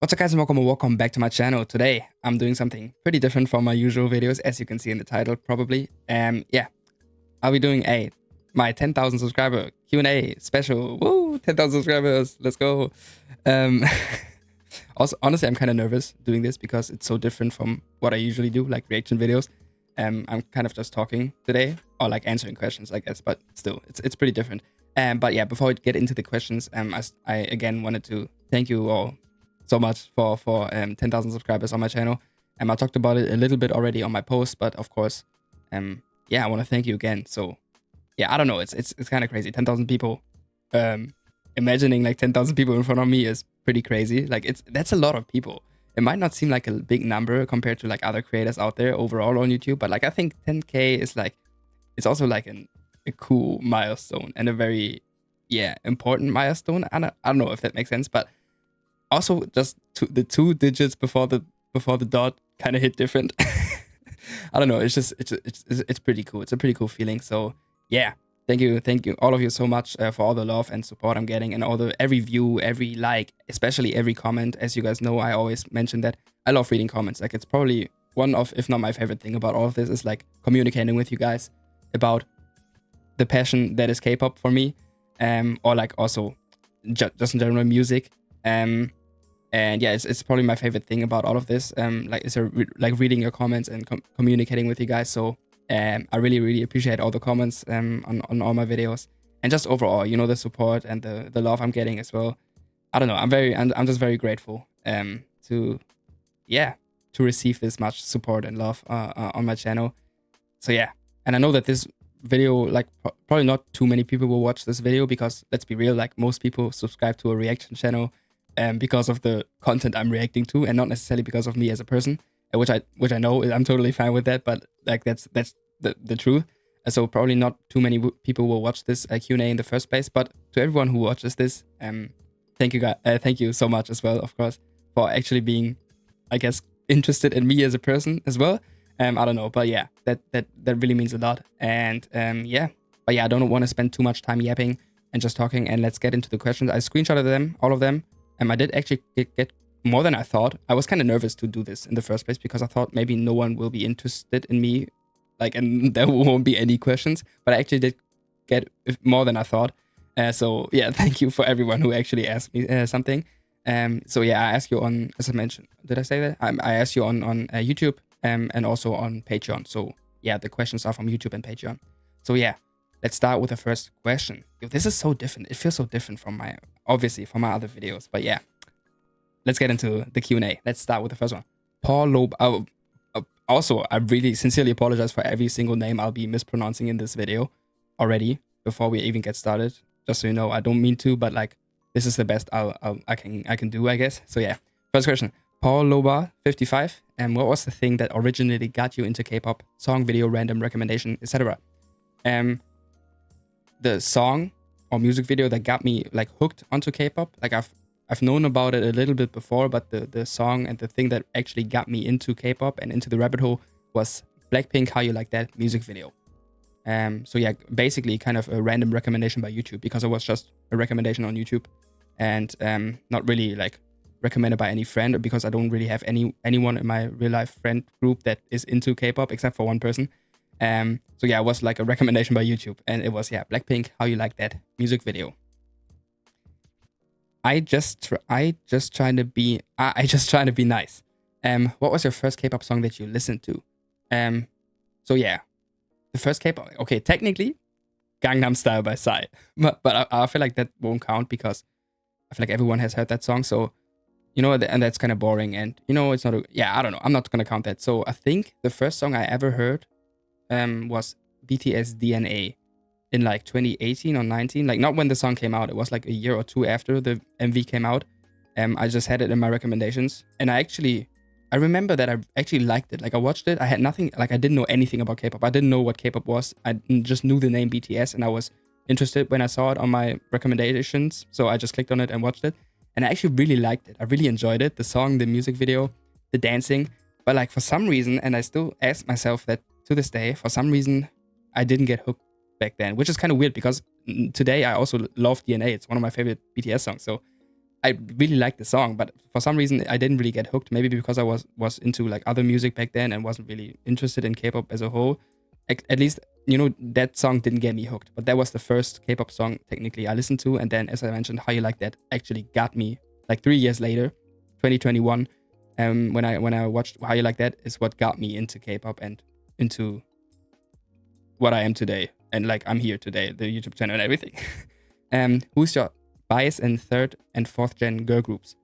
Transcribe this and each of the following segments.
What's up guys and welcome back to my channel. Today I'm doing something pretty different from my usual videos, as you can see in the title probably. Yeah, I'll be doing my 10,000 subscriber Q&A special. Woo, 10,000 subscribers, let's go. Um, Also, honestly, I'm kind of nervous doing this because it's so different from what I usually do, like reaction videos. I'm kind of just talking today, or like answering questions, I guess, but still, it's pretty different. But yeah, before we get into the questions, I again wanted to thank you all so much for 10,000 subscribers on my channel. I talked about it a little bit already on my post, but of course, yeah, I want to thank you again. So yeah, I don't know, it's kind of crazy. 10,000 people. Imagining like 10,000 people in front of me is pretty crazy. Like that's a lot of people. It might not seem like a big number compared to like other creators out there overall on YouTube, but like I think 10K is like, it's also like a cool milestone and a very important milestone. I don't know if that makes sense, but also just the two digits before the dot kind of hit different. I don't know. It's pretty cool. It's a pretty cool feeling. So yeah, thank you, all of you so much for all the love and support I'm getting, and every view, every like, especially every comment. As you guys know, I always mention that I love reading comments. Like it's probably one of, if not my favorite thing about all of this, is like communicating with you guys about the passion that is K-pop for me, or like also just in general music. And yeah, it's probably my favorite thing about all of this. Like like reading your comments and communicating with you guys. So I really appreciate all the comments on all my videos, and just overall, you know, the support and the love I'm getting as well. I don't know, I'm just very grateful to receive this much support and love on my channel. So yeah, and I know that this video, like probably not too many people will watch this video, because let's be real, like most people subscribe to a reaction channel because of the content I'm reacting to, and not necessarily because of me as a person, which I know I'm totally fine with that, but like that's the truth. So probably not too many people will watch this Q&A in the first place. But to everyone who watches this, thank you guys, thank you so much as well, of course, for actually being, I guess, interested in me as a person as well. I don't know, but yeah, that really means a lot. And yeah, but yeah, I don't want to spend too much time yapping and just talking, and let's get into the questions. I screenshotted them, all of them. I did actually get more than I thought. I was kind of nervous to do this in the first place because I thought maybe no one will be interested in me, like, and there won't be any questions. But I actually did get more than I thought. So yeah, thank you for everyone who actually asked me something. So yeah, I asked you on, as I mentioned, did I say that? I asked you on YouTube and also on Patreon. So yeah, the questions are from YouTube and Patreon. So yeah, let's start with the first question. Yo, this is so different. It feels so different from my other videos. But yeah, let's get into the Q&A. Let's start with the first one. Paul Lob. Also, I really sincerely apologize for every single name I'll be mispronouncing in this video already before we even get started. Just so you know, I don't mean to, but like this is the best I can do, I guess. So yeah, first question. Paul Loba 55. And what was the thing that originally got you into K-pop? Song, video, random recommendation, etc. The song or music video that got me like hooked onto K-pop. Like I've known about it a little bit before, but the song and the thing that actually got me into K-pop and into the rabbit hole was Blackpink, How You Like That music video. So yeah, basically kind of a random recommendation by YouTube, because it was just a recommendation on YouTube, and not really like recommended by any friend, because I don't really have anyone in my real life friend group that is into K-pop except for one person. So yeah, it was like a recommendation by YouTube, and it was, yeah, Blackpink, How You Like That music video. I just trying to be nice. What was your first K-pop song that you listened to? So yeah, the first K-pop. Okay, technically, Gangnam Style by Psy, but I feel like that won't count because I feel like everyone has heard that song. So you know, and that's kind of boring, and you know, it's not. I don't know. I'm not gonna count that. So I think the first song I ever heard was BTS DNA in like 2018 or 19, like not when the song came out. It was like a year or two after the MV came out. I just had it in my recommendations, and I remember that I actually liked it. Like I watched it, I had nothing, like I didn't know anything about K-pop. I didn't know what K-pop was. I just knew the name BTS, and I was interested when I saw it on my recommendations. So I just clicked on it and watched it, and I actually really liked it. I really enjoyed it. The song, the music video, the dancing. But like for some reason, and I still ask myself that to this day, for some reason, I didn't get hooked back then, which is kind of weird because today I also love DNA. It's one of my favorite BTS songs. So I really liked the song, but for some reason I didn't really get hooked. Maybe because I was into like other music back then and wasn't really interested in K-pop as a whole. At least, you know, that song didn't get me hooked. But that was the first K-pop song technically I listened to. And then, as I mentioned, How You Like That actually got me like 3 years later, 2021. When I watched How You Like That is what got me into K-pop and into what I am today. And like I'm here today, the YouTube channel and everything. Who's your bias in third and fourth gen girl groups?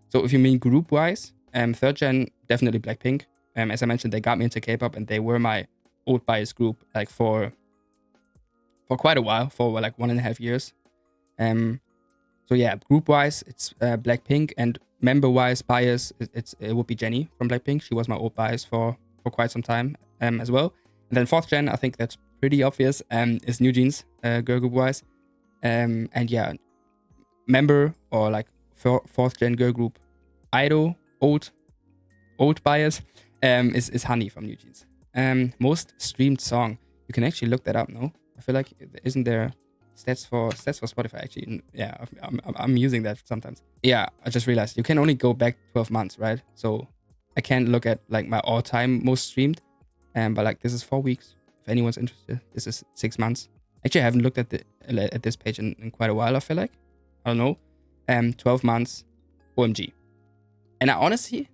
So if you mean group wise, third gen definitely Blackpink. As I mentioned, they got me into K-pop and they were my old bias group like for quite a while, for like 1.5 years. So yeah, group wise it's Blackpink, and member wise bias it would be Jennie from Blackpink. She was my old bias for quite some time as well. And then fourth gen, I think that's pretty obvious, is New Jeans girl group wise. And yeah, member or like fourth gen girl group idol old bias is Honey from New Jeans. Most streamed song, you can actually look that up. No, I feel like isn't there stats for Spotify actually? Yeah, I'm using that sometimes. Yeah, I just realized you can only go back 12 months, right? So I can't look at like my all-time most streamed, but like this is 4 weeks. If anyone's interested, this is 6 months. Actually, I haven't looked at this page in quite a while. I feel like, I don't know, 12 months, OMG. And I honestly,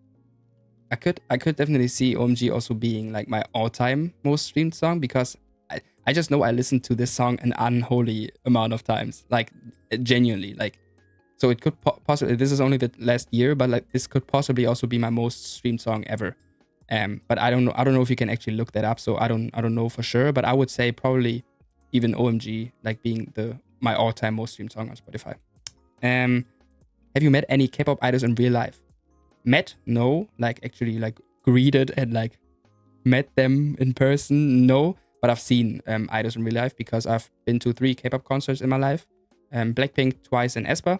I could definitely see OMG also being like my all-time most streamed song, because I just know I listened to this song an unholy amount of times, like genuinely, like. So it could possibly, this is only the last year, but like this could possibly also be my most streamed song ever. But I don't know if you can actually look that up, so I don't know for sure, but I would say probably even OMG like being my all-time most streamed song on Spotify. Have you met any K-pop idols in real life? Met? No. Like actually like greeted and like met them in person? No. But I've seen idols in real life because I've been to 3 K-pop concerts in my life. Blackpink twice and aespa.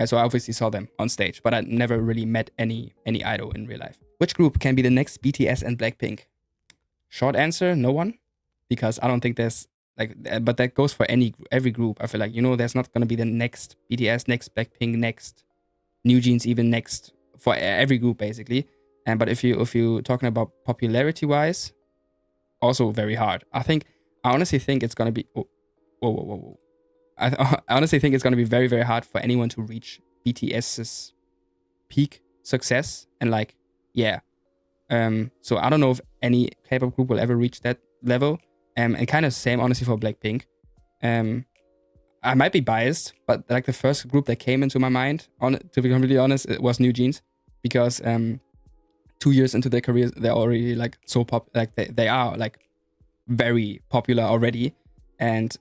So I obviously saw them on stage, but I never really met any idol in real life. Which group can be the next BTS and Blackpink? Short answer, no one. Because I don't think there's like, but that goes for every group. I feel like, you know, there's not going to be the next BTS, next Blackpink, next New Jeans, even next, for every group basically. But if you talking about popularity wise, also very hard. I honestly think it's gonna be whoa. I honestly think it's gonna be very, very hard for anyone to reach BTS's peak success. And like, yeah. So I don't know if any K-pop group will ever reach that level. And kind of same honestly for Blackpink. I might be biased, but like the first group that came into my mind, to be completely honest, it was New Jeans, because 2 years into their careers, they're already like so like they are like very popular already, and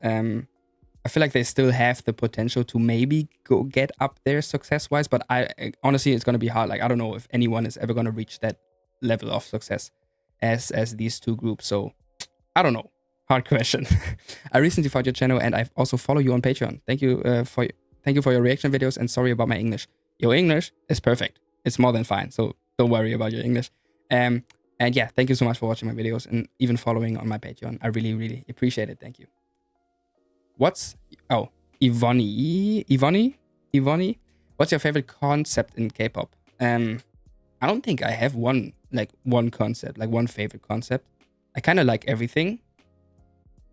I feel like they still have the potential to maybe go get up there success wise. But I honestly, it's gonna be hard. Like I don't know if anyone is ever gonna reach that level of success as these two groups. So I don't know. Hard question. I recently found your channel and I also follow you on Patreon. Thank you for your reaction videos, and sorry about my English. Your English is perfect. It's more than fine. So don't worry about your English. And yeah, thank you so much for watching my videos and even following on my Patreon. I really, really appreciate it. Thank you. Ivoni? What's your favorite concept in K-pop? I don't think I have one concept, like one favorite concept. I kind of like everything.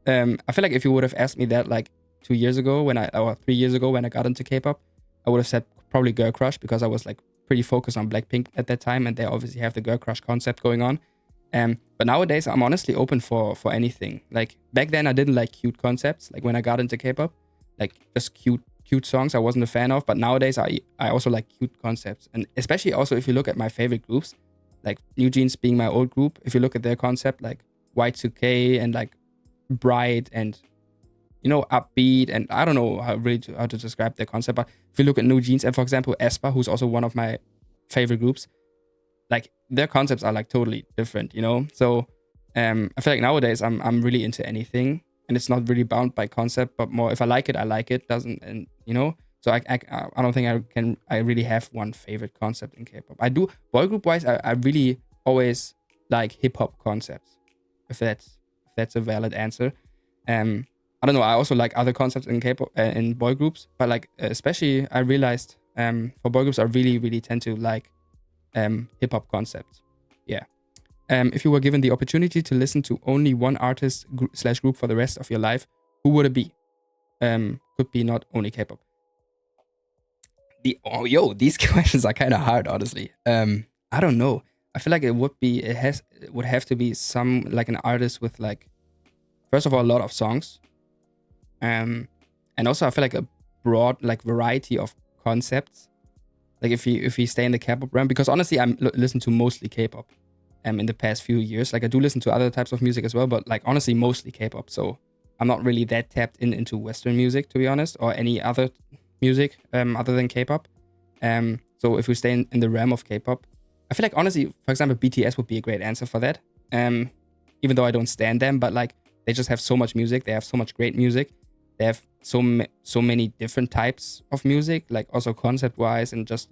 I feel like if you would have asked me that like 2 years ago or 3 years ago when I got into K-pop, I would have said probably Girl Crush, because I was like pretty focused on Blackpink at that time, and they obviously have the Girl Crush concept going on. But nowadays I'm honestly open for anything. Like back then I didn't like cute concepts. Like when I got into K-pop, like just cute songs I wasn't a fan of. But nowadays I also like cute concepts, and especially also if you look at my favorite groups, like New Jeans being my old group. If you look at their concept, like Y2K and like bright and, you know, upbeat, and I don't know how to describe their concept. But if you look at New Jeans and for example aespa, who's also one of my favorite groups, like their concepts are like totally different, you know. So I feel like nowadays I'm really into anything, and it's not really bound by concept, but more if I like it doesn't, and you know. So I don't think I really have one favorite concept in K-pop. I do boy group wise. I really always like hip hop concepts, if that's a valid answer. I don't know. I also like other concepts in K-pop in boy groups, but like especially I realized For boy groups, I really tend to like hip hop concepts. Yeah. If you were given the opportunity to listen to only one artist slash group for the rest of your life, who would it be? Could be not only K-pop. These questions are kind of hard, honestly. I don't know. I feel like it would have to be some like an artist with like, first of all, a lot of songs. And also I feel like a broad like variety of concepts. Like if you stay in the K-pop realm, because honestly I'm listen to mostly K-pop. In the past few years, like I do listen to other types of music as well, but like honestly mostly K-pop. So I'm not really that tapped into Western music, to be honest, or any other music other than K-pop. So if we stay in the realm of K-pop, I feel like honestly, for example, BTS would be a great answer for that. Even though I don't stand them, but like they just have so much music. They have so much great music. They have so many different types of music, like also concept wise and just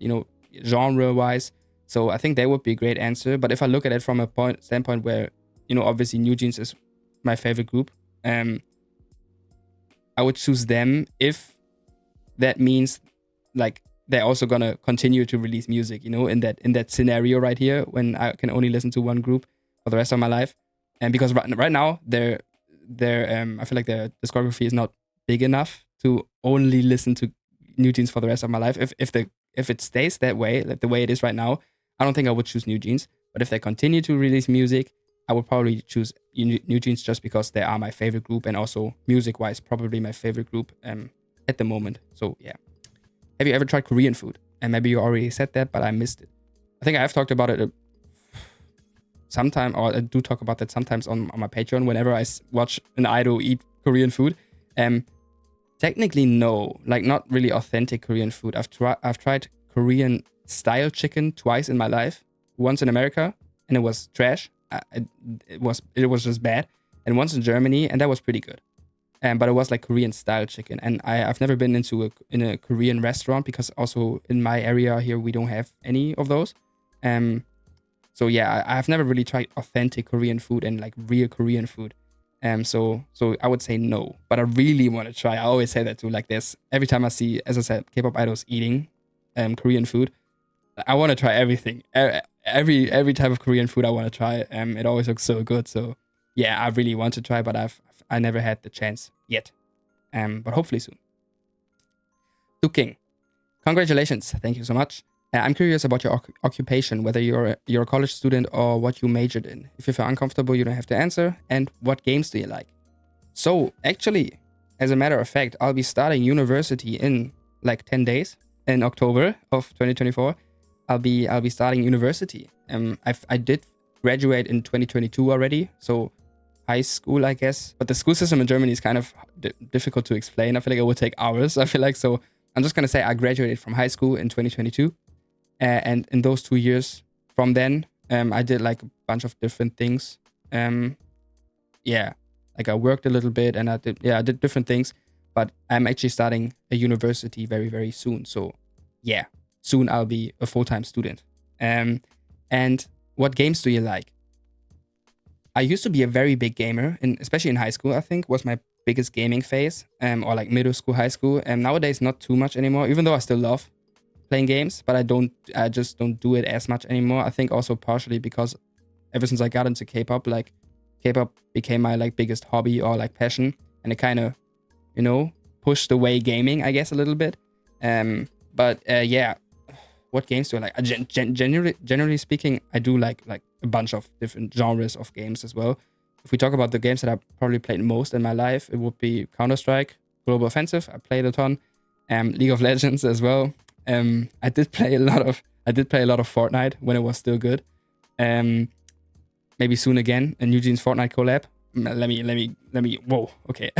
genre wise. So I think they would be a great answer. But if I look at it from a standpoint where obviously New Jeans is my favorite group, I would choose them if that means like they're also gonna continue to release music, in that scenario right here when I can only listen to one group for the rest of my life. And because right now their I feel like their discography is not big enough to only listen to New Jeans for the rest of my life. If it stays that way, like the way it is right now, I don't think I would choose New Jeans. But if they continue to release music, I would probably choose New Jeans just because they are my favorite group and also music-wise probably my favorite group at the moment. So yeah. Have you ever tried Korean food? And maybe you already said that, but I missed it. I think I have talked about it sometime, or I do talk about that sometimes on my Patreon whenever I watch an idol eat Korean food. Technically, no, like not really authentic Korean food. I've tried Korean style chicken twice in my life. Once in America, and it was trash. It was just bad. And once in Germany, and that was pretty good. But it was like Korean style chicken, and I've never been in a Korean restaurant because also in my area here we don't have any of those. So yeah, I've never really tried authentic Korean food and like real Korean food. So I would say no, but I really want to try. I always say that too. Like every time I see, as I said, K-pop idols eating Korean food, I want to try everything. Every type of Korean food I want to try. It always looks so good. So yeah, I really want to try, but I never had the chance yet. But hopefully soon. To King, congratulations. Thank you so much. I'm curious about your occupation, whether you're a college student or what you majored in. If you feel uncomfortable, you don't have to answer. And what games do you like? So actually, as a matter of fact, I'll be starting university in like 10 days in October of 2024. I'll be starting university. I did graduate in 2022 already, so high school, I guess. But the school system in Germany is kind of difficult to explain. I feel like it would take hours. I feel like so. I'm just gonna say I graduated from high school in 2022. And in those 2 years from then, I did like a bunch of different things. Yeah, like I worked a little bit and I did different things, but I'm actually starting a university very, very soon. So yeah, soon I'll be a full-time student. And what games do you like? I used to be a very big gamer, and especially in high school, I think was my biggest gaming phase, or like middle school, high school. And nowadays, not too much anymore, even though I still love playing games, but I just don't do it as much anymore. I think also partially because ever since I got into K-pop, like K-pop became my like biggest hobby or like passion, and it kind of, pushed away gaming, I guess, a little bit. But yeah, what games do I like? Generally speaking, I do like a bunch of different genres of games as well. If we talk about the games that I probably played most in my life, it would be Counter-Strike, Global Offensive. I played a ton. League of Legends as well. I did play a lot of Fortnite when it was still good. Maybe soon again a New Jeans Fortnite collab. Let me. Whoa. Okay.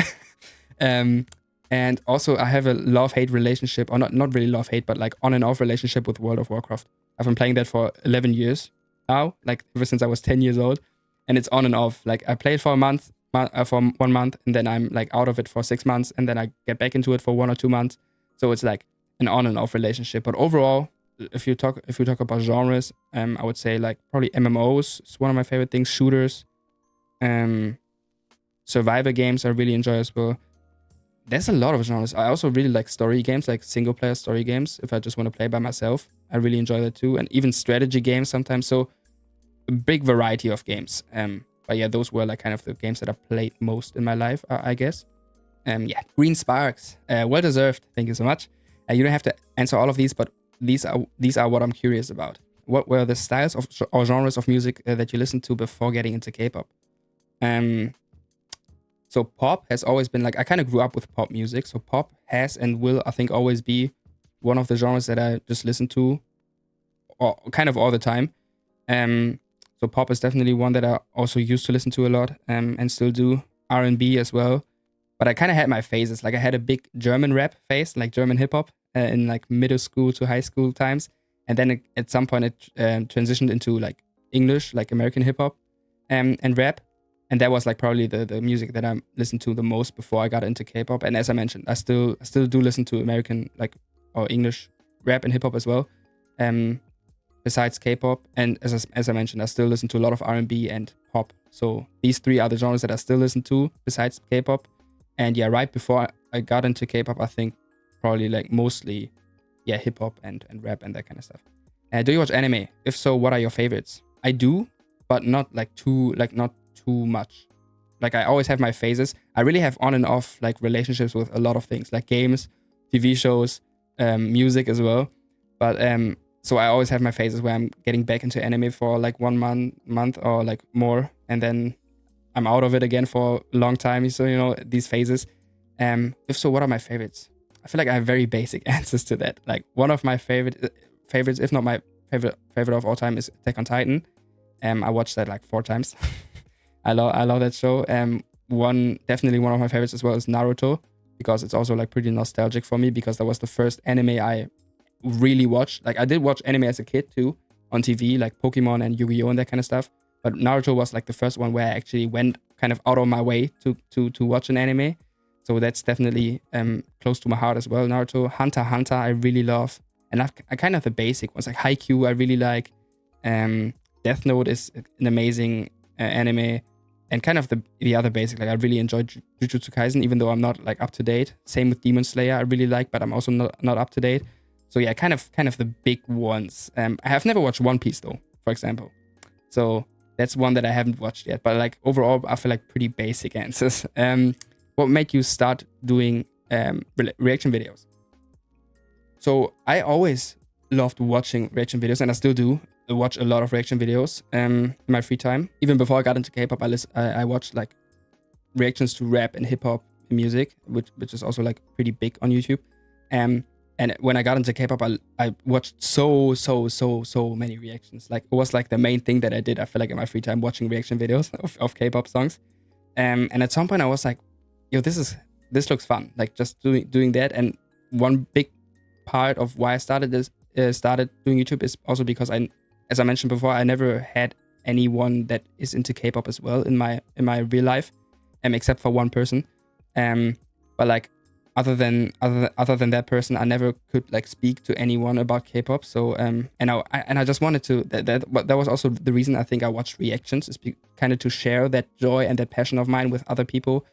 And also I have a love-hate relationship, or not really love-hate, but like on and off relationship with World of Warcraft. I've been playing that for 11 years now, like ever since I was 10 years old, and it's on and off. Like I play it for a month, for 1 month, and then I'm like out of it for 6 months, and then I get back into it for 1 or 2 months. So it's like an on and off relationship. But overall, if you talk about genres, I would say like probably MMOs is one of my favorite things. Shooters, survivor games I really enjoy as well. there's a lot of genres. I also really like story games, like single player story games. If I just want to play by myself, I really enjoy that too. And even strategy games sometimes. So a big variety of games. But yeah, those were like kind of the games that I played most in my life, I guess. Yeah, Green Sparks, well deserved. Thank you so much. You don't have to answer all of these, but these are what I'm curious about. What were the styles of or genres of music that you listened to before getting into K-pop? Um, so pop has always been like, I kind of grew up with pop music. So pop has and will, I think, always be one of the genres that I just listen to, or kind of all the time. So pop is definitely one that I also used to listen to a lot, and still do. R&B as well. But I kind of had my phases. Like I had a big German rap phase, like German hip hop, in like middle school to high school times, and then at some point it transitioned into like English, like American hip hop, and rap, and that was like probably the music that I listened to the most before I got into K-pop. And as I mentioned, I still do listen to American like or English rap and hip hop as well, besides K-pop. And as I mentioned, I still listen to a lot of R&B and pop. So these three are the genres that I still listen to besides K-pop. And yeah, right before I got into K-pop, I think probably like mostly, yeah, hip hop and rap and that kind of stuff. Do you watch anime? If so, what are your favorites? I do, but not not too much. Like I always have my phases. I really have on and off like relationships with a lot of things, like games, TV shows, music as well. But so I always have my phases where I'm getting back into anime for like 1 month or like more, and then I'm out of it again for a long time. So, these phases. If so, what are my favorites? I feel like I have very basic answers to that. Like one of my favorites, if not my favorite of all time, is Attack on Titan. I watched that like 4 times. I love that show. Definitely one of my favorites as well is Naruto, because it's also like pretty nostalgic for me, because that was the first anime I really watched. Like I did watch anime as a kid too on TV, like Pokemon and Yu-Gi-Oh and that kind of stuff. But Naruto was like the first one where I actually went kind of out of my way to watch an anime. So that's definitely close to my heart as well. Naruto, Hunter x Hunter, I really love. And I kind of the basic ones, like Haikyuu, I really like. Death Note is an amazing anime. And kind of the other basic, like I really enjoyed Jujutsu Kaisen, even though I'm not like up to date. Same with Demon Slayer, I really like, but I'm also not up to date. So yeah, kind of the big ones. I have never watched One Piece though, for example. So that's one that I haven't watched yet. But like overall, I feel like pretty basic answers. What made you start doing reaction videos? So I always loved watching reaction videos, and I still do watch a lot of reaction videos in my free time. Even before I got into K-pop, I watched like reactions to rap and hip hop music, which is also like pretty big on YouTube. And when I got into K-pop, I watched so many reactions. Like it was like the main thing that I did. I feel like in my free time watching reaction videos of K-pop songs. And at some point I was like, yo, this looks fun. Like just doing that. And one big part of why I started doing YouTube is also because as I mentioned before, I never had anyone that is into K-pop as well in my real life, except for one person. But like other than that person, I never could like speak to anyone about K-pop. So and I just wanted to that was also the reason I think I watched reactions, is kind of to share that joy and that passion of mine with other people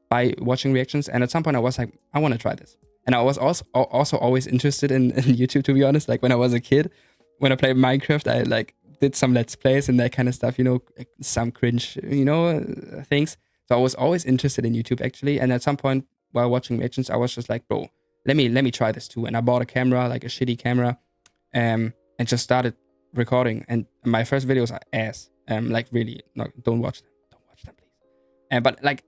by watching reactions. And at some point I was like, I want to try this. And I was also always interested in YouTube, to be honest. Like when I was a kid, when I played Minecraft, I like did some Let's Plays and that kind of stuff, some cringe, things. So I was always interested in YouTube actually. And at some point while watching reactions, I was just like, bro, let me try this too. And I bought a camera, like a shitty camera, and just started recording. And my first videos are ass. Like really, no, don't watch them, please. But like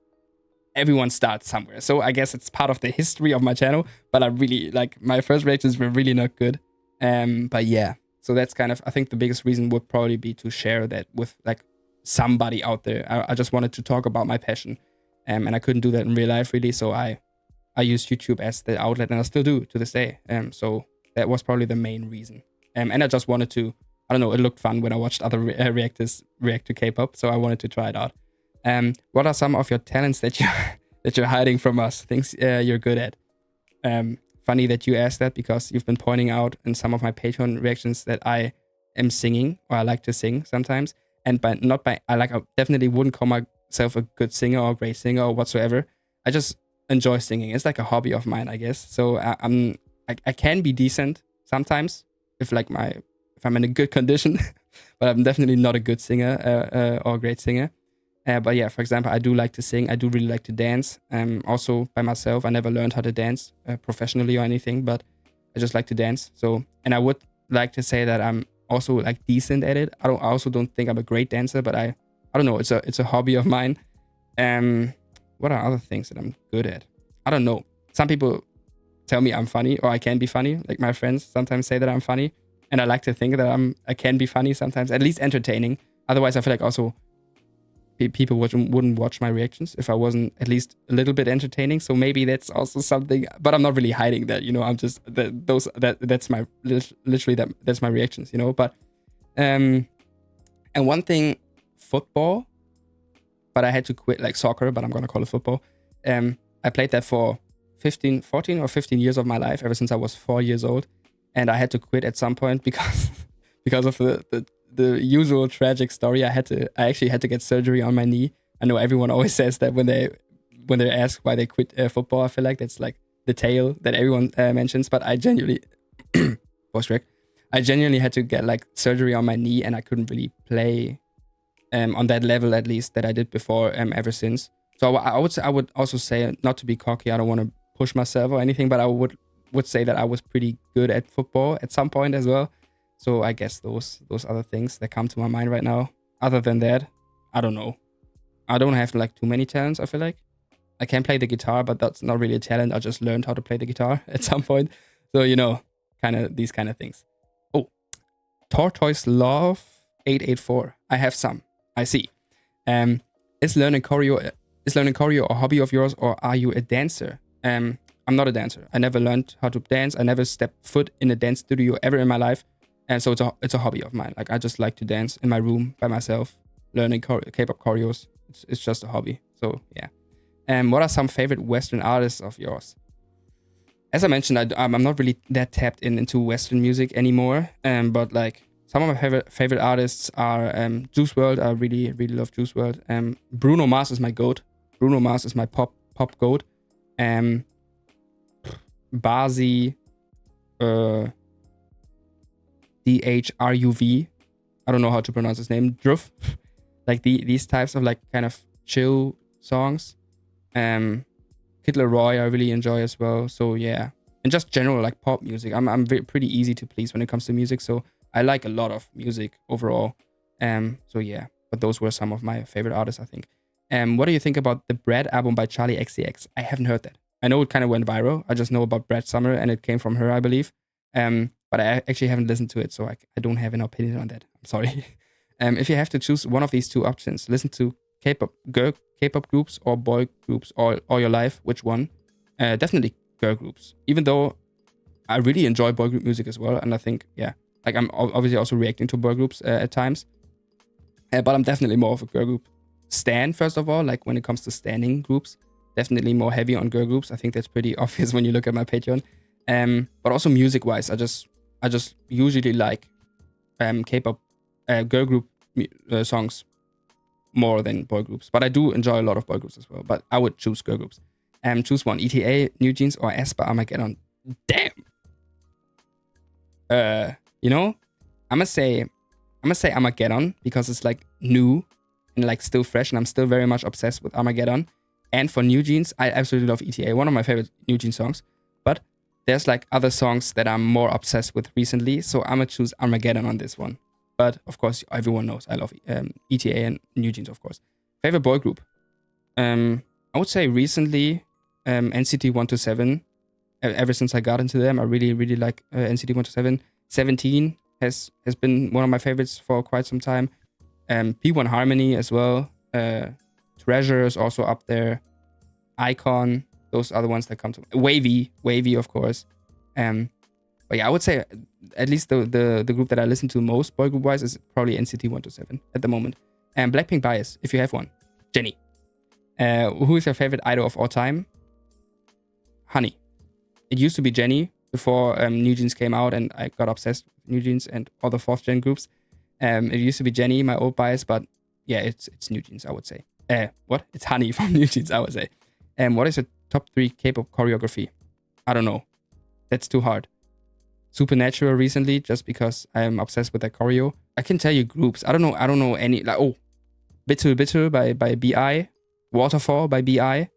everyone starts somewhere. So I guess it's part of the history of my channel. But I really like my first reactions were really not good. But yeah, so that's kind of, I think the biggest reason would probably be to share that with like somebody out there. I just wanted to talk about my passion. And I couldn't do that in real life really. So I used YouTube as the outlet, and I still do to this day. So that was probably the main reason. And I just wanted to, I don't know, it looked fun when I watched other reactors react to K-pop. So I wanted to try it out. What are some of your talents that you're hiding from us? Things you're good at? Funny that you asked that, because you've been pointing out in some of my Patreon reactions that I am singing, or I like to sing sometimes. And I definitely wouldn't call myself a good singer or a great singer or whatsoever. I just enjoy singing. It's like a hobby of mine, I guess. So I can be decent sometimes if I'm in a good condition, but I'm definitely not a good singer or a great singer. But yeah, for example, I do like to sing. I do really like to dance. Also by myself, I never learned how to dance professionally or anything, but I just like to dance. So, and I would like to say that I'm also like decent at it. I also don't think I'm a great dancer, but I don't know. It's a hobby of mine. What are other things that I'm good at? I don't know. Some people tell me I'm funny or I can be funny. Like my friends sometimes say that I'm funny, and I like to think that I can be funny sometimes, at least entertaining. Otherwise, I feel like also people wouldn't watch my reactions if I wasn't at least a little bit entertaining. So maybe that's also something, but I'm not really hiding that, I'm just that's my literally that's my reactions, But and one thing, football, but I had to quit, like soccer, but I'm gonna call it football. I played that for 14 or 15 years of my life, ever since I was 4 years old, and I had to quit at some point because of the usual tragic story. I actually had to get surgery on my knee. I know everyone always says that when they're asked why they quit football. I feel like that's like the tale that everyone mentions. But I genuinely, I genuinely had to get like surgery on my knee, and I couldn't really play on that level, at least, that I did before ever since. So I would also say, not to be cocky, I don't want to push myself or anything, but I would say that I was pretty good at football at some point as well. So I guess those other things that come to my mind right now. Other than that, I don't know. I don't have like too many talents, I feel like. I can play the guitar, but that's not really a talent. I just learned how to play the guitar at some point. So, kind of these kind of things. Oh, Tortoise Love 884. I have some. I see. Is learning choreo a hobby of yours, or are you a dancer? I'm not a dancer. I never learned how to dance. I never stepped foot in a dance studio ever in my life. And so it's a hobby of mine. Like, I just like to dance in my room by myself, learning K-pop choreos. It's just a hobby. So yeah. What are some favorite Western artists of yours? As I mentioned, I'm not really that tapped into Western music anymore. But like some of my favorite artists are Juice WRLD. I really really love Juice WRLD. Bruno Mars is my goat. Bruno Mars is my pop goat. Bazi. DHRUV. I don't know how to pronounce his name. Druv. Like these types of like kind of chill songs. Kid Laroi I really enjoy as well. So yeah, and just general like pop music. I'm pretty easy to please when it comes to music. So I like a lot of music overall. So yeah, but those were some of my favorite artists, I think. What do you think about the Bread album by Charlie XCX? I haven't heard that. I know it kind of went viral. I just know about Brad Summer, and it came from her, I believe. But I actually haven't listened to it, so I don't have an opinion on that. I'm sorry. If you have to choose one of these two options, listen to K-pop groups or boy groups all your life, which one? Definitely girl groups. Even though I really enjoy boy group music as well, and I think, yeah, like I'm obviously also reacting to boy groups at times. But I'm definitely more of a girl group stan, first of all. Like when it comes to standing groups, definitely more heavy on girl groups. I think that's pretty obvious when you look at my Patreon. But also music-wise, I just usually like K-pop girl group songs more than boy groups. But I do enjoy a lot of boy groups as well. But I would choose girl groups. Choose one: ETA, New Jeans, or aespa Armageddon. Damn. I'm gonna say Armageddon because it's like new and like still fresh, and I'm still very much obsessed with Armageddon. And for New Jeans, I absolutely love ETA, one of my favorite New Jeans songs. But there's like other songs that I'm more obsessed with recently, so I'm gonna choose Armageddon on this one. But of course, everyone knows I love ETA and New Jeans, of course. Favorite boy group? I would say recently NCT 127. Ever since I got into them, I really really like NCT 127. 17 has been one of my favorites for quite some time. P1 Harmony as well. Treasure is also up there. Icon, those are the ones that come to Wavy, of course. But yeah, I would say at least the group that I listen to most boy group wise is probably NCT 127 at the moment. And Blackpink Bias, if you have one. Jennie. Who is your favorite idol of all time? Honey. It used to be Jennie before New Jeans came out, and I got obsessed with New Jeans and other 4th gen groups. It used to be Jennie, my old bias, but yeah, it's New Jeans, I would say. What? It's Honey from New Jeans, I would say. What is your top 3 K-pop choreography. I don't know. That's too hard. Supernatural recently, just because I'm obsessed with that choreo. I can tell you groups. I don't know any, like, oh, Bitter Bitter by BI, Waterfall by BI.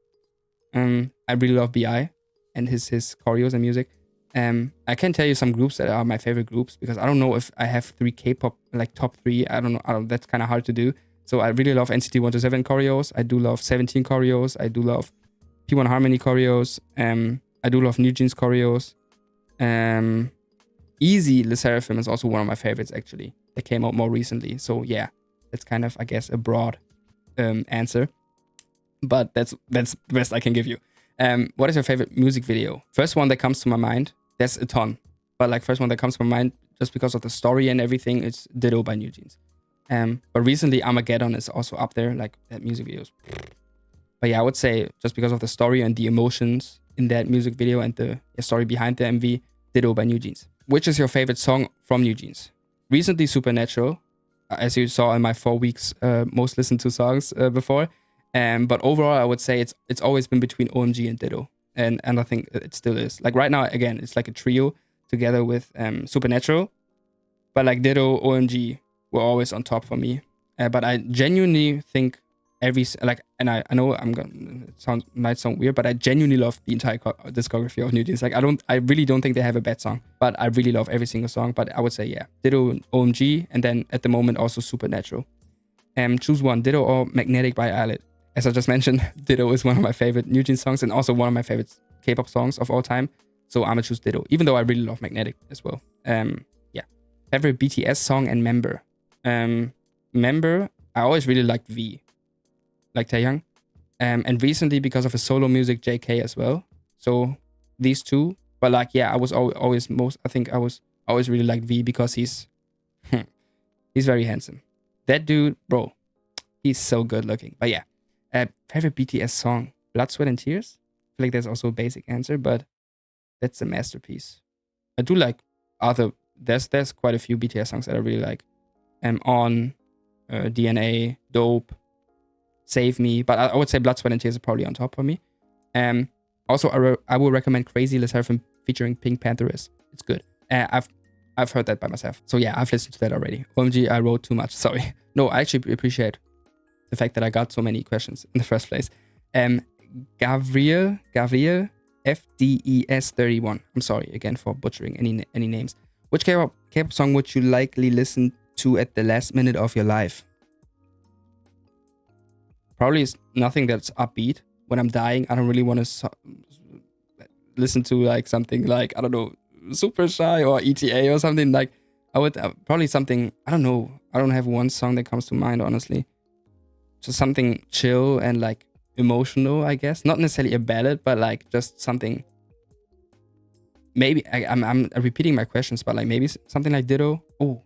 I really love BI and his choreos and music. I can tell you some groups that are my favorite groups, because I don't know if I have 3 K-pop, like top 3. I don't know. That's kind of hard to do. So I really love NCT 127 choreos. I do love 17 choreos. I do love P1 Harmony choreos. I do love New Jeans choreos. Easy Le Sserafim is also one of my favorites, actually. That came out more recently. So yeah, that's kind of, I guess, a broad answer. But that's the best I can give you. What is your favorite music video? First one that comes to my mind, there's a ton. But like first one that comes to my mind, just because of the story and everything, it's Ditto by New Jeans. But recently Armageddon is also up there, like that music videos. But yeah, I would say just because of the story and the emotions in that music video and the story behind the MV, Ditto by New Jeans. Which is your favorite song from New Jeans? Recently Supernatural, as you saw in my 4 weeks most listened to songs before. But overall, I would say it's always been between OMG and Ditto. And I think it still is. Like right now, again, it's like a trio together with Supernatural. But like Ditto, OMG were always on top for me. But I genuinely think and I know it might sound weird, but I genuinely love the entire discography of New Jeans. Like I really don't think they have a bad song, but I really love every single song. But I would say, yeah, Ditto, OMG, and then at the moment also Supernatural. Choose one, Ditto or Magnetic by Eyelid. As I just mentioned, Ditto is one of my favorite New Jeans songs and also one of my favorite K-pop songs of all time. So I'm gonna choose Ditto, even though I really love Magnetic as well. Yeah. Favorite BTS song and member. Member, I always really liked V, like Taehyung. And recently because of his solo music, JK as well. So these two. But like, yeah, I was always really liked V because he's very handsome. That dude, bro, he's so good looking. But yeah. Favorite BTS song? Blood, Sweat and Tears? I feel like that's also a basic answer, but that's a masterpiece. I do like there's quite a few BTS songs that I really like. On, DNA, Dope, Save Me, but I would say Blood, Sweat and Tears are probably on top for me. Also, I will recommend Crazy Le Sserafim featuring Pink Pantheress. It's good. I've heard that by myself. So yeah, I've listened to that already. OMG, I wrote too much, sorry. No, I actually appreciate the fact that I got so many questions in the first place. Gabriel FDES31. I'm sorry again for butchering any names. Which K-pop song would you likely listen to at the last minute of your life? Probably nothing that's upbeat. When I'm dying, I don't really want to listen to like something like, I don't know, Super Shy or ETA or something. Like I would probably something, I don't know. I don't have one song that comes to mind, honestly. Just something chill and like emotional, I guess. Not necessarily a ballad, but like just something. Maybe I'm repeating my questions, but like maybe something like Ditto. Oh,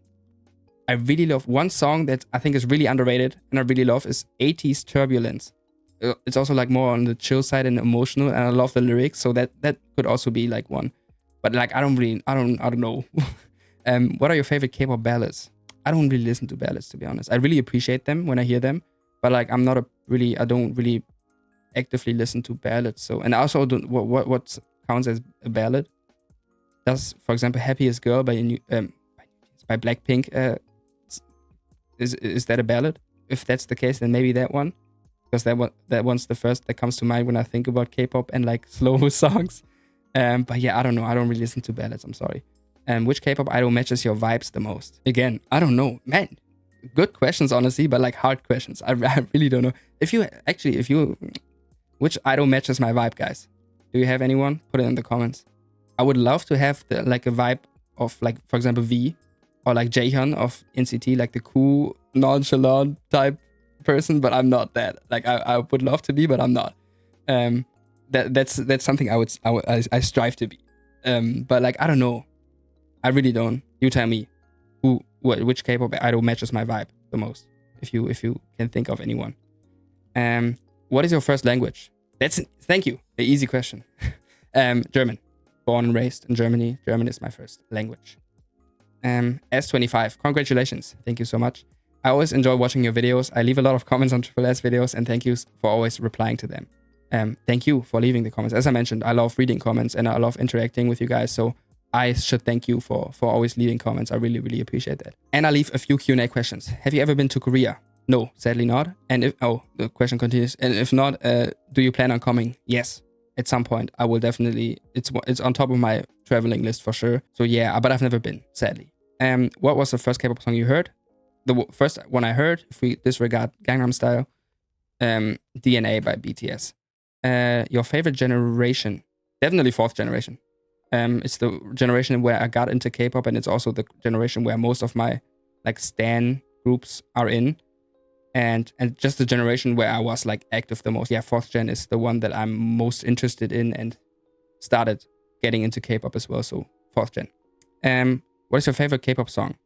I really love one song that I think is really underrated and I really love is 80s Turbulence. It's also like more on the chill side and emotional, and I love the lyrics, so that could also be like one. But like I don't know. What are your favorite K-pop ballads? I don't really listen to ballads, to be honest. I really appreciate them when I hear them. But like I don't really actively listen to ballads. So, and I also don't what counts as a ballad. Does, for example, Happiest Girl by Blackpink is that a ballad? If that's the case, then maybe that one, because that one's the first that comes to mind when I think about K-pop and like slow songs. But yeah, I don't know. I don't really listen to ballads. I'm sorry. Which K-pop idol matches your vibes the most? Again, I don't know, man. Good questions, honestly, but like hard questions. I really don't know. Which idol matches my vibe, guys? Do you have anyone? Put it in the comments. I would love to have a vibe of like, for example, V or like Jaehyun of NCT, like the cool, nonchalant type person, but I'm not that. Like I would love to be, but I'm not. That's something I strive to be. But like I don't know. I really don't. You tell me. Which K-pop idol matches my vibe the most, if you can think of anyone. What is your first language? Thank you. An easy question. German. Born and raised in Germany. German is my first language. S25. Congratulations. Thank you so much. I always enjoy watching your videos. I leave a lot of comments on Triple S videos, and thank you for always replying to them. thank you for leaving the comments. As I mentioned, I love reading comments and I love interacting with you guys. So I should thank you for always leaving comments. I really, really appreciate that. And I leave a few Q&A questions. Have you ever been to Korea? No, sadly not. And if, oh, the question continues. And if not, do you plan on coming? Yes, at some point. I will definitely, it's on top of my traveling list for sure. So yeah, but I've never been, sadly. What was the first K-pop song you heard? The first one I heard, if we disregard Gangnam Style, DNA by BTS. Your favorite generation? Definitely fourth generation. It's the generation where I got into K-pop, and it's also the generation where most of my like stan groups are in, and just the generation where I was like active the most. Yeah, fourth gen is the one that I'm most interested in and started getting into K-pop as well. So fourth gen. What is your favorite K-pop song?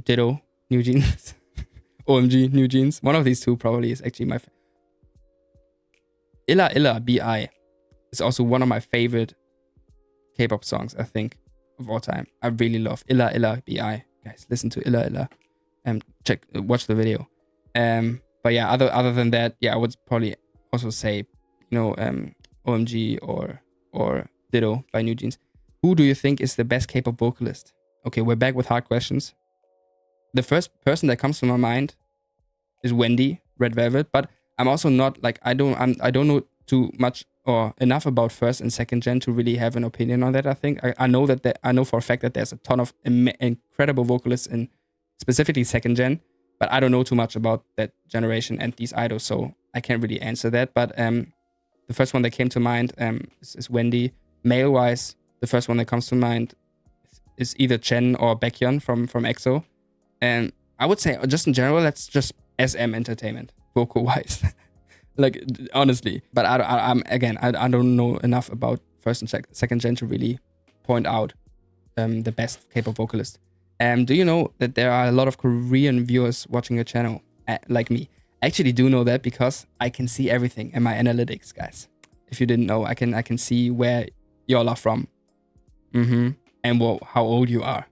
Ditto, New Jeans. OMG, New Jeans. One of these two probably is actually my Illa Illa BI is also one of my favorite K-pop songs, I think, of all time. I really love Illa Illa BI. Guys, listen to Illa Illa and watch the video. But yeah, other than that, yeah, I would probably also say, you know, OMG or Ditto by New Jeans. Who do you think is the best K-pop vocalist? Okay, we're back with hard questions. The first person that comes to my mind is Wendy, Red Velvet, but I'm also not like I don't know too much or enough about first and second gen to really have an opinion on that. I think I know that I know for a fact that there's a ton of incredible vocalists in specifically second gen, but I don't know too much about that generation and these idols, so I can't really answer that. But the first one that came to mind is Wendy. Male wise, the first one that comes to mind is either Chen or Baekhyun from EXO. And I would say, just in general, that's just SM entertainment, vocal-wise. Like, honestly. But I don't know enough about first and second gen to really point out the best K-pop vocalist. Do you know that there are a lot of Korean viewers watching your channel, like me? I actually do know that because I can see everything in my analytics, guys. If you didn't know, I can see where y'all are from. And how old you are.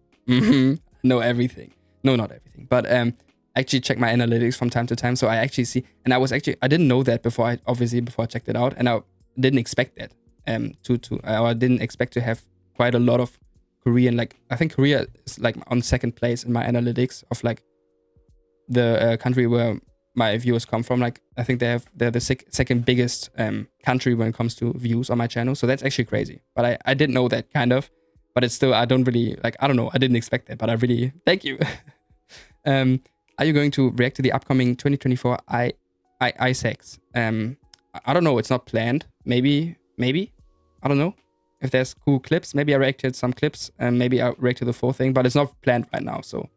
Know everything. No, not everything, but I actually check my analytics from time to time. So I actually see, and I didn't know that before I checked it out, and I didn't expect that I didn't expect to have quite a lot of Korean. Like, I think Korea is like on second place in my analytics of like the country where my viewers come from. Like, I think they're the second biggest country when it comes to views on my channel. So that's actually crazy. But I didn't know that, kind of. But it's still, I don't really, like, I don't know. I didn't expect that, but I really, thank you. Are you going to react to the upcoming 2024 ISEX? I don't know. It's not planned. Maybe. I don't know. If there's cool clips, maybe I reacted some clips, and maybe I react to the full thing, but it's not planned right now. So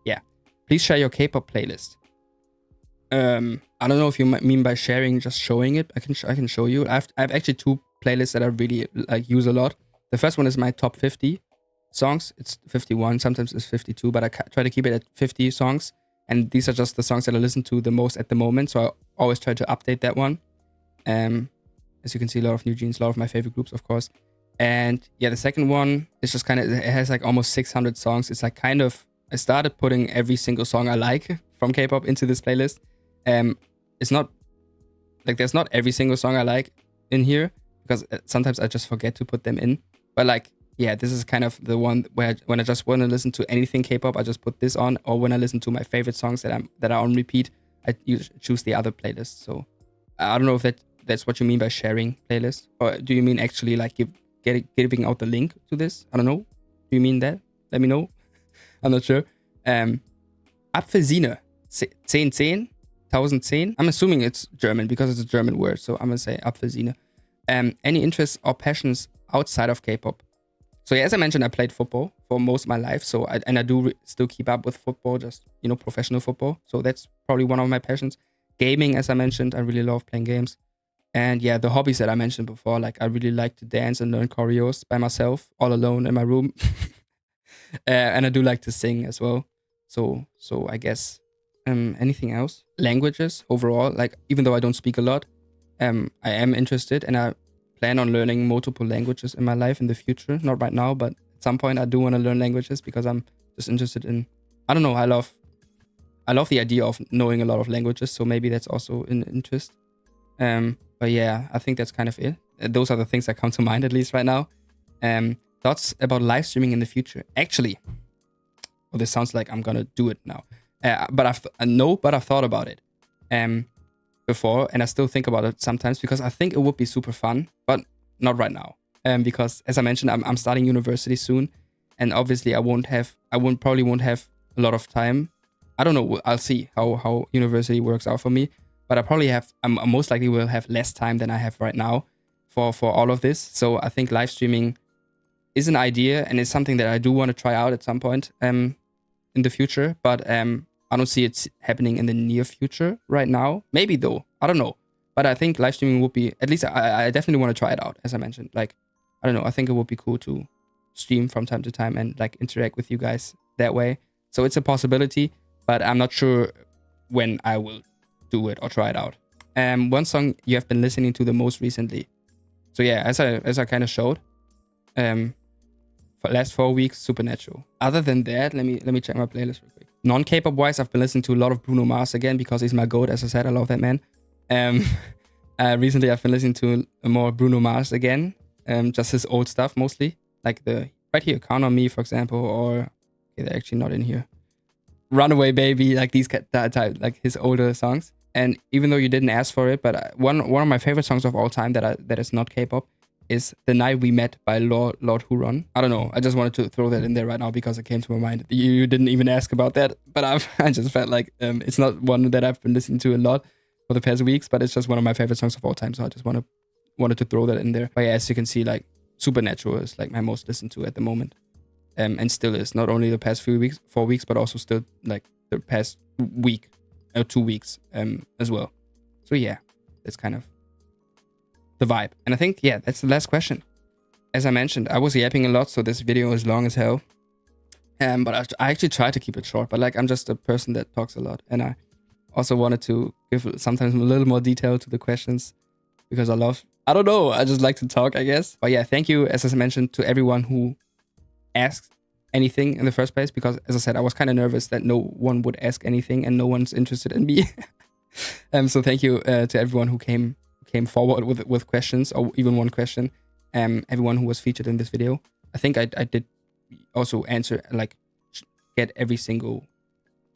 yeah, please share your K-pop playlist. I don't know if you mean by sharing, just showing it. I can show you. I have actually two playlists that I really like use a lot. The first one is my top 50 songs. It's 51, sometimes it's 52, but I try to keep it at 50 songs. And these are just the songs that I listen to the most at the moment. So I always try to update that one. As you can see, a lot of New Jeans, a lot of my favorite groups, of course. And yeah, the second one is just kind of, it has like almost 600 songs. It's like kind of, I started putting every single song I like from K-pop into this playlist. It's not, like, there's not every single song I like in here, because sometimes I just forget to put them in. But like, yeah, this is kind of the one where when I just want to listen to anything K-pop, I just put this on. Or when I listen to my favorite songs that are on repeat, I choose the other playlist. So I don't know if that's what you mean by sharing playlist, or do you mean actually like giving out the link to this? I don't know. Do you mean that? Let me know. I'm not sure. Apfelsine, 1010. I'm assuming it's German because it's a German word. So I'm gonna say Apfelsine. Any interests or passions outside of K-pop? So yeah, as I mentioned, I played football for most of my life. So I do still keep up with football, just, you know, professional football. So that's probably one of my passions. Gaming, as I mentioned, I really love playing games. And yeah, the hobbies that I mentioned before, like I really like to dance and learn choreos by myself, all alone in my room. And I do like to sing as well. So I guess anything else? Languages overall, like even though I don't speak a lot, I am interested, and I plan on learning multiple languages in my life in the future. Not right now, but at some point I do want to learn languages because I'm just interested in, I don't know, I love the idea of knowing a lot of languages. So maybe that's also an interest. But yeah, I think that's kind of it. Those are the things that come to mind, at least right now. Thoughts about live streaming in the future. Actually, well, this sounds like I'm gonna do it now. But I've thought about it before, and I still think about it sometimes because I think it would be super fun, but not right now. Because as I mentioned, I'm starting university soon, and obviously I probably won't have a lot of time. I don't know. I'll see how university works out for me, but I most likely will have less time than I have right now for all of this. So I think live streaming is an idea, and it's something that I do want to try out at some point in the future, but I don't see it happening in the near future right now. Maybe though, I don't know. But I think live streaming would be, at least I definitely want to try it out, as I mentioned. Like, I don't know, I think it would be cool to stream from time to time and like interact with you guys that way. So it's a possibility, but I'm not sure when I will do it or try it out. One song you have been listening to the most recently. So yeah, as I kind of showed, for last 4 weeks, Supernatural. Other than that, let me check my playlist real quick. Non-K-pop wise, I've been listening to a lot of Bruno Mars again because he's my goat. As I said, I love that man. Recently, I've been listening to more Bruno Mars again. Just his old stuff mostly, like the right here, Count on Me, for example, or okay, they're actually not in here. Runaway Baby, like these type, like his older songs. And even though you didn't ask for it, but one of my favorite songs of all time that is not K-pop is The Night We Met by Lord Huron. I don't know. I just wanted to throw that in there right now because it came to my mind. You didn't even ask about that, but I just felt like it's not one that I've been listening to a lot for the past weeks, but it's just one of my favorite songs of all time. So I just wanted to throw that in there. But yeah, as you can see, like Supernatural is like my most listened to at the moment, and still is, not only the past 4 weeks, but also still like the past week or 2 weeks as well. So yeah, that's kind of the vibe. And I think, yeah, that's the last question. As I mentioned, I was yapping a lot, so this video is long as hell. But I actually try to keep it short, but like I'm just a person that talks a lot, and I also wanted to give sometimes a little more detail to the questions because I don't know, I just like to talk, I guess. But yeah, thank you, as I mentioned, to everyone who asked anything in the first place, because as I said, I was kind of nervous that no one would ask anything and no one's interested in me. So thank you to everyone who came forward with questions, or even one question. Everyone who was featured in this video. I think I did also answer, like, get every single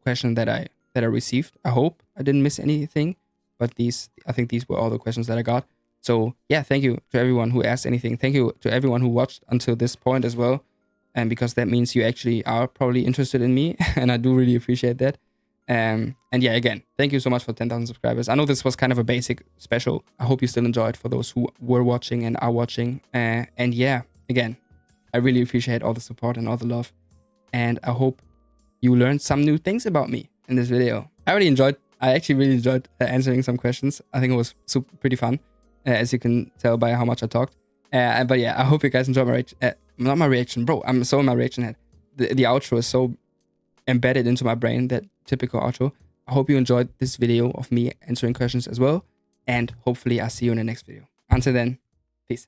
question that I received. I hope I didn't miss anything, but I think these were all the questions that I got. So yeah, thank you to everyone who asked anything. Thank you to everyone who watched until this point as well. And because that means you actually are probably interested in me, and I do really appreciate that. And yeah, again, thank you so much for 10,000 subscribers. I know this was kind of a basic special. I hope you still enjoyed for those who were watching and are watching. And yeah, again, I really appreciate all the support and all the love. And I hope you learned some new things about me in this video. I actually really enjoyed answering some questions. I think it was pretty fun, as you can tell by how much I talked. But yeah, I hope you guys enjoyed my reaction. Not my reaction, bro. I'm so in my reaction head. The outro is so embedded into my brain, that typical outro. I hope you enjoyed this video of me answering questions as well. And hopefully I'll see you in the next video. Until then, peace.